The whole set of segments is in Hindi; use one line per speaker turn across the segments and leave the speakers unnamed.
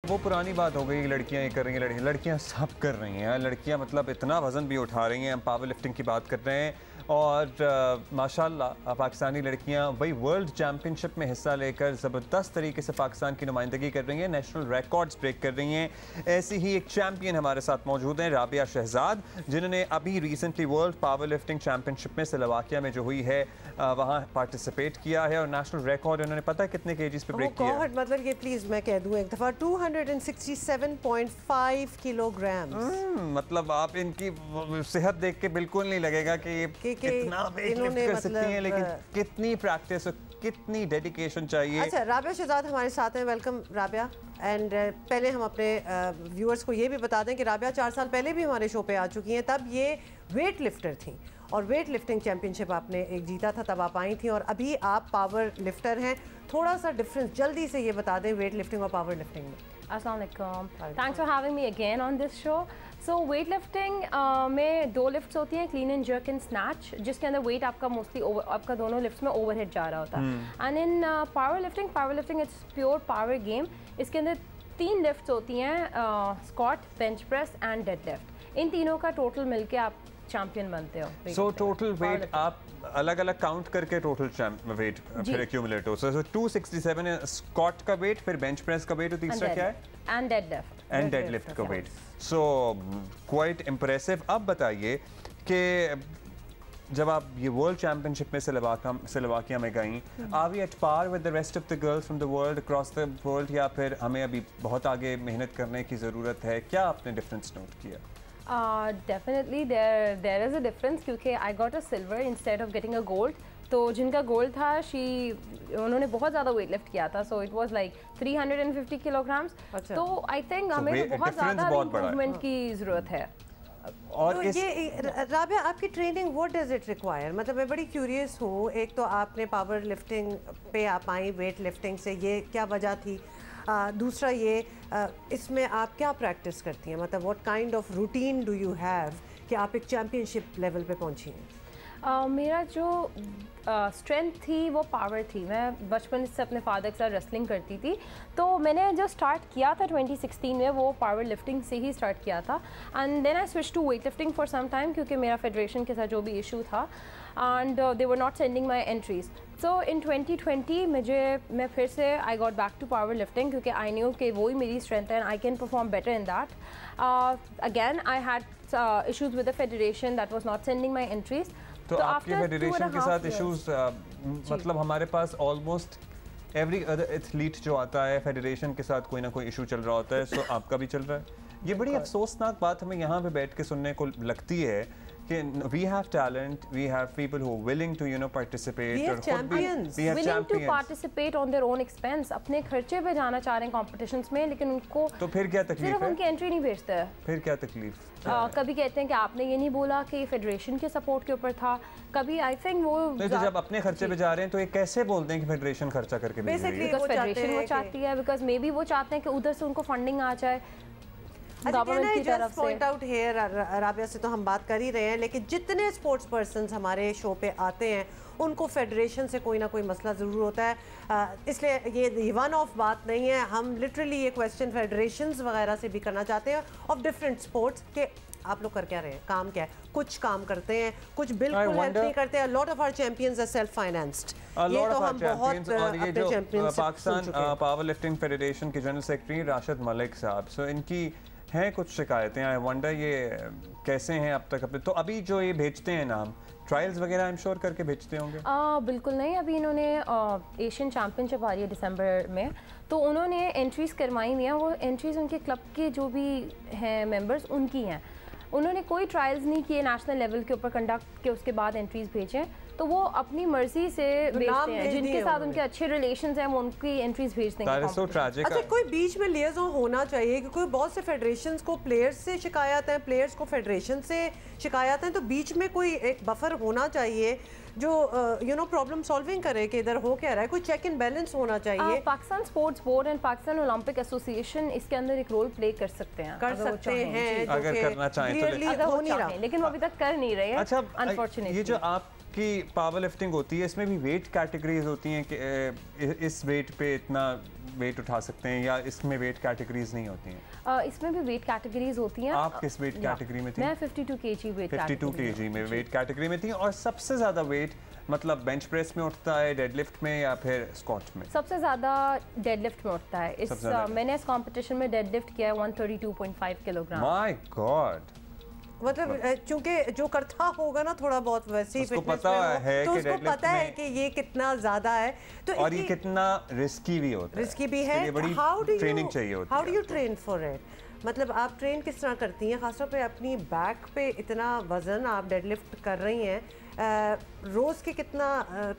वो पुरानी बात हो गई, लड़कियां ये कर रही हैं, लड़कियां सब कर रही हैं। लड़कियां मतलब इतना वज़न भी उठा रही हैं। हम पावर लिफ्टिंग की बात कर रहे हैं और माशाल्लाह पाकिस्तानी लड़कियां वही वर्ल्ड चैम्पियनशिप में हिस्सा लेकर ज़बरदस्त तरीके से पाकिस्तान की नुमाइंदगी कर रही हैं, नेशनल रिकॉर्ड्स ब्रेक कर रही हैं। ऐसी ही एक चैम्पियन हमारे साथ मौजूद हैं, राबिया शहजाद, जिन्होंने अभी recently world power lifting championship में स्लोवाकिया में जो हुई है वहाँ पार्टिसिपेट किया है और नेशनल रिकॉर्ड उन्होंने पता है कितने केजीज पे ब्रेक किया है?
मतलब ये प्लीज मैं कह दूं एक दफा 267.5 किलोग्राम।
मतलब आप इनकी सेहत देख के बिल्कुल नहीं लगेगा कि कितना वेट लिफ्ट कर सकती हैं, लेकिन कितनी प्रैक्टिस और कितनी डेडिकेशन चाहिए।
अच्छा, राबिया शहजाद हमारे साथ हैं, वेलकम राबिया। एंड पहले हम अपने व्यूअर्स को ये भी बता दें कि राबिया 4 साल पहले भी हमारे शो पे आ चुकी हैं, तब ये वेट लिफ्टर थी और वेट लिफ्टिंग चैंपियनशिप आपने एक जीता था, तब आप आई थी, और अभी आप पावर लिफ्टर हैं। थोड़ा सा डिफरेंस जल्दी से ये बता दें वेट लिफ्टिंग और पावर लिफ्टिंग में।
अस्सलाम वालेकुम, thanks for having me again on this show. So weight lifting में 2 लिफ्ट्स होती हैं, clean and jerk and snatch, जिसके अंदर वेट आपका मोस्टली आपका दोनों लिफ्ट्स में ओवरहेड जा रहा होता है। And in power lifting it's pure power game. इसके अंदर 3 लिफ्ट्स होती हैं, squat, bench press and dead lift. इन तीनों का टोटल मिलके आप चैंपियन बनते हो।
सो टोटल वेट आप अलग अलग काउंट करके टोटल वेट फिर एक्यूमुलेट हो। सो 267 है स्क्वाट का वेट, फिर बेंच प्रेस का वेट और तीसरा क्या है?
एंड डेड लिफ्ट
का वेट। So quite impressive. अब बताइए कि जब आप ये वर्ल्ड चैंपियनशिप में स्लोवाकिया में गई, are we at par with the rest of the girls from the world across the world, या फिर हमें अभी बहुत आगे मेहनत करने की ज़रूरत है? क्या आपने डिफरेंस नोट किया?
Definitely there is a difference, क्योंकि I got a silver instead of getting a gold. तो जिनका गोल्ड था उन्होंने बहुत ज़्यादा वेट लिफ्ट किया था, so it was like 350 kilograms. तो आई थिंक हमें बहुत ज़्यादा इम्प्रूवमेंट की ज़रूरत है।
और तो ये राबिया, आपकी training what does it require? मतलब मैं बड़ी क्यूरियस हूँ। एक तो आपने पावर लिफ्टिंग पे आप आई वेट लिफ्टिंग से, ये क्या वजह थी? दूसरा ये इसमें आप क्या प्रैक्टिस करती हैं? मतलब what kind of routine do you have कि आप एक चैम्पियनशिप लेवल पे पहुंची हैं?
मेरा जो स्ट्रेंथ थी वो पावर थी। मैं बचपन से अपने फादर के साथ रेसलिंग करती थी, तो मैंने जो स्टार्ट किया था 2016 में वो पावर लिफ्टिंग से ही स्टार्ट किया था। And then I switch to weight lifting for some time, क्योंकि मेरा फेडरेशन के साथ जो भी इशू था and they were not sending my entries. So in 2020 मैं फिर से I got back to power lifting, क्योंकि आई न्यू कि वही मेरी स्ट्रेंथ है and I can perform better in that. Again I had issues with the federation that was not sending my entries.
तो आपके फेडरेशन के साथ इश्यूज मतलब हमारे पास ऑलमोस्ट एवरी अदर एथलीट जो आता है फेडरेशन के साथ कोई ना कोई इशू चल रहा होता है। सो आपका भी चल रहा है। ये बड़ी अफसोसनाक बात हमें यहाँ पे बैठ के सुनने को लगती है कि we have talent, we have people who are willing to participate,
we have champions,
willing to participate on their own expense, अपने खर्चे पे जाना चाह रहे हैं कॉम्पिटिशन्स में, लेकिन उनको
तो फिर क्या तकलीफ है?
सिर्फ उनकी एंट्री नहीं भेजते हैं।
फिर क्या तकलीफ?
कभी कहते हैं कि आपने ये नहीं बोला कि फेडरेशन के सपोर्ट के ऊपर था, कभी आई थिंक वो
तो जब अपने खर्चे पे जा रहे हैं तो ये कैसे बोलते हैं कि फेडरेशन खर्चा करके भेज रही है?
बिकॉज फेडरेशन वो चाहती है, बिकॉज मे बी वो चाहते हैं कि उधर से उनको फंडिंग आ जाए गवर्नमेंट की तरफ से।
पॉइंट आउट हियर, राबिया से तो हम बात कर ही रहे हैं, लेकिन जितने स्पोर्ट्स पर्सन हमारे शो पे आते हैं उनको फेडरेशन से कोई ना कोई मसला ज़रूर होता है। इसलिए ये वन ऑफ बात नहीं है। हम लिटरली ये क्वेश्चन फेडरेशंस वगैरह से भी करना चाहते हैं ऑफ डिफरेंट स्पोर्ट्स के आप लोग कर क्या रहे हैं, काम क्या है? कुछ काम करते हैं, कुछ बिल्कुल हेल्प नहीं करते हैं। Lot of our champions are self financed. ये तो हम बहुत अपने champions
Pakistan power lifting federation के जनरल सेक्रेटरी राशिद मलिक साहब, सो इनकी हैं कुछ शिकायतें। आई वंडर ये कैसे हैं अब तक अपने? तो अभी जो ये भेजते हैं नाम, ट्रायल्स वगैरह आई एम श्योर करके भेजते होंगे?
बिल्कुल नहीं। अभी इन्होंने एशियन चैम्पियनशिप आ रही है दिसंबर में, तो उन्होंने एंट्रीज़ करवाई हुई हैं। वो एंट्रीज़ उनके क्लब के जो भी हैं मेंबर्स उनकी हैं। उन्होंने कोई ट्रायल्स नहीं किए नेशनल लेवल के ऊपर कंडक्ट के, उसके बाद एंट्रीज़ भेजें। तो वो अपनी मर्जी से भेजते हैं, जिनके साथ उनके अच्छे रिलेशंस हैं वो उनकी एंट्रीज भेज देंगे।
अच्छा, कोई बीच में लियाज़ोन होना चाहिए, क्योंकि बहुत से फेडरेशंस को प्लेयर्स से शिकायत है, प्लेयर्स को फेडरेशन से शिकायत है, तो बीच में कोई एक बफर होना चाहिए जो प्रॉब्लम सॉल्विंग करे कि इधर हो क्या रहा है। कोई चेक एंड बैलेंस होना चाहिए।
Pakistan sports board and Pakistan Olympic association इसके अंदर एक रोल प्ले कर सकते हैं,
अगर करना चाहें तो,
लेकिन वो अभी तक कर नहीं रहे हैं।
अच्छा,
अनफॉर्चुनेटली
ये जो आपकी पावर लिफ्टिंग होती है इसमें भी वेट कैटेगरीज होती हैं कि इस वेट पे इतना वेट उठा सकते हैं या इसमें वेट कैटेगरीज नहीं होती हैं?
इसमें भी वेट कैटेगरीज होती हैं।
आप किस वेट कैटेगरी में थी?
मैं 52 kg वेट
52 kg में वेट कैटेगरी में थी। और सबसे ज़्यादा वेट मतलब बेंच प्रेस में उठता है, डेडलिफ्ट में या फिर स्क्वाट में?
सबसे ज़्यादा डेडलिफ्ट में उठता है। मैंने इस कंपटीशन में डेडलिफ्ट किया है 132.5 किलोग्राम।
माय गॉड,
मतलब चूंकि जो करता होगा ना थोड़ा बहुत वैसे ही
उसको
फिटनेस
पता
में
है
तो
कि
उसको पता है कि ये कितना ज्यादा है। तो
और ये कितना रिस्की भी होता है।
रिस्की भी है।
बड़ी ट्रेनिंग चाहिए होती है।
How do you train for it? मतलब आप ट्रेन किस तरह करती हैं, खासतौर पे अपनी बैक पे इतना वजन आप डेडलिफ्ट कर रही हैं, रोज़ की कितना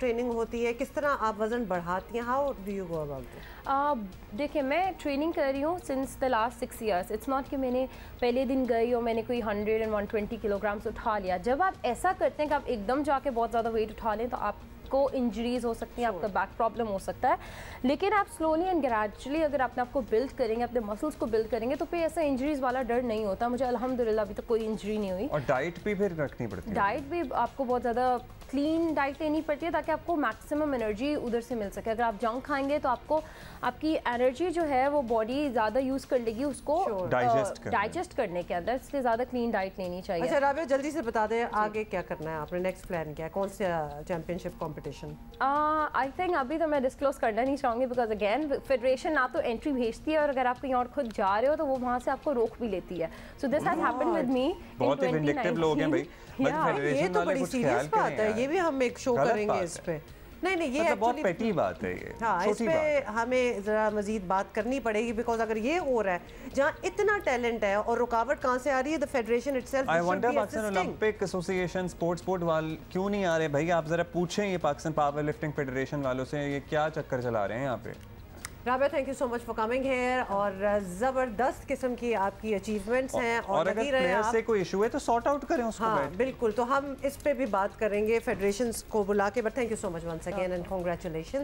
ट्रेनिंग होती है, किस तरह आप वज़न बढ़ाती हैं, how do you go about it?
देखिए, मैं ट्रेनिंग कर रही हूँ since the last 6 years। It's not कि मैंने पहले दिन गई और मैंने कोई 100 and 120 किलोग्राम्स उठा लिया। जब आप ऐसा करते हैं कि आप एकदम जाके बहुत ज़्यादा वेट उठा लें तो आपको इंजरीज हो सकती हैं, आपका बैक प्रॉब्लम हो सकता है। लेकिन आप स्लोली एंड ग्रेजुअली अगर अपने आप को बिल्ड करेंगे, अपने मसल्स को बिल्ड करेंगे तो फिर ऐसा इंजरीज वाला डर नहीं होता। मुझे अल्हम्दुलिल्लाह अभी तक कोई इंजरी नहीं हुई।
और डाइट भी फिर रखनी पड़ती है?
डाइट भी आपको बहुत ज़्यादा क्लीन डाइट लेनी पड़ती है ताकि आपको मैक्सिमम एनर्जी उधर से मिल सके। अगर आप जंक खाएंगे तो आपको आपकी एनर्जी जो है वो बॉडी ज़्यादा यूज़ कर लेगी उसको डाइजेस्ट करने के अंदर, इसलिए ज़्यादा क्लीन डाइट लेनी चाहिए।
अच्छा राबिया, जल्दी से बता दें आगे क्या करना है आपने, नेक्स्ट प्लान क्या है, कौन सा चैंपियनशिप कंपटीशन?
आई थिंक अभी तो मैं डिस्क्लोज करना नहीं चाहूँगी बिकॉज अगेन फेडरेशन ना तो एंट्री भेजती है और अगर आप कहीं और खुद जा रहे हो तो वो वहाँ से आपको रोक भी लेती है। So this has happened with me.
बहुत ही विंडिक्टिव लोग हैं भाई।
ये तो बड़ी सीरियस बात है, ये भी हम एक शो करेंगे इस पे। नहीं ये
मतलब बहुत पेटी बात है ये।
हाँ, इस पे हमें जरा मजीद बात करनी पड़ेगी बिकॉज अगर ये हो रहा है जहाँ इतना टैलेंट है और रुकावट कहाँ से आ रही है, the federation itself.
I wonder Pakistan Olympic association sports वाले क्यों नहीं आ रहे भाई? आप जरा पूछें ये पाकिस्तान पावर लिफ्टिंग फेडरेशन वालों से, ये क्या चक्कर चला रहे हैं यहाँ पे।
Rabia, thank you so much for coming here और ज़बरदस्त किस्म की आपकी अचीवमेंट्स हैं और
अगर प्लेयर से कोई इशू है तो सॉर्ट आउट करें उसको।
हाँ बिल्कुल, तो हम इस पे भी बात करेंगे फेडरेशंस को बुला के। But thank you so much once again and congratulation.